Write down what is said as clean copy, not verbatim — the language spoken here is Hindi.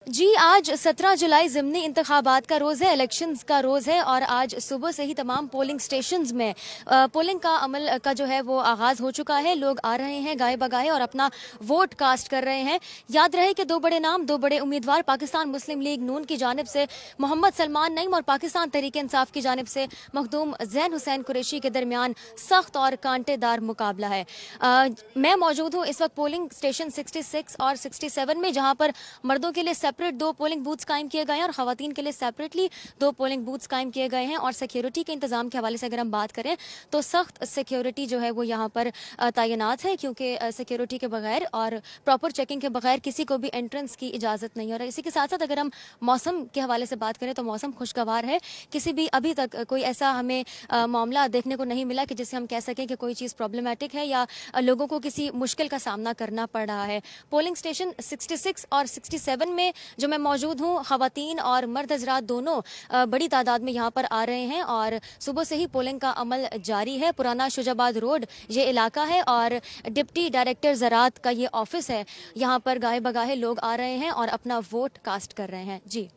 जी, आज 17 जुलाई ज़िमनी इंतखाबात का रोज़ है, इलेक्शंस का रोज़ है और आज सुबह से ही तमाम पोलिंग स्टेशंस में पोलिंग का अमल का जो है वो आगाज़ हो चुका है। लोग आ रहे हैं गाए बगाए और अपना वोट कास्ट कर रहे हैं। याद रहे कि दो बड़े नाम, दो बड़े उम्मीदवार पाकिस्तान मुस्लिम लीग नून की जानिब से मोहम्मद सलमान नईम और पाकिस्तान तहरीक-ए-इंसाफ की जानिब से मखदूम ज़ैन हुसैन कुरैशी के दरमियान सख्त और कांटेदार मुकाबला है। मैं मौजूद हूँ इस वक्त पोलिंग स्टेशन 66 और 67 में, जहाँ पर मर्दों के लिए सेपरेट दो पोलिंग बूथ्स कायम किए गए हैं और खवातीन के लिए सेपरेटली दो पोलिंग बूथ्स कायम किए गए हैं। और सिक्योरिटी के इंतजाम के हवाले से अगर हम बात करें तो सख्त सिक्योरिटी जो है वो यहाँ पर तैनात है, क्योंकि सिक्योरिटी के बगैर और प्रॉपर चेकिंग के बगैर किसी को भी एंट्रेंस की इजाज़त नहीं है। और इसी के साथ साथ अगर हम मौसम के हवाले से बात करें तो मौसम खुशगवार है। किसी भी अभी तक कोई ऐसा हमें मामला देखने को नहीं मिला कि जिससे हम कह सकें कि कोई चीज़ प्रॉब्लमेटिक है या लोगों को किसी मुश्किल का सामना करना पड़ रहा है। पोलिंग स्टेशन 66 और 67 में जो मैं मौजूद हूँ, खवातीन और मर्द हजरात दोनों बड़ी तादाद में यहाँ पर आ रहे हैं और सुबह से ही पोलिंग का अमल जारी है। पुराना शुजाबाद रोड ये इलाका है और डिप्टी डायरेक्टर ज़राअत का ये ऑफिस है। यहाँ पर गाहे बगाहे लोग आ रहे हैं और अपना वोट कास्ट कर रहे हैं। जी।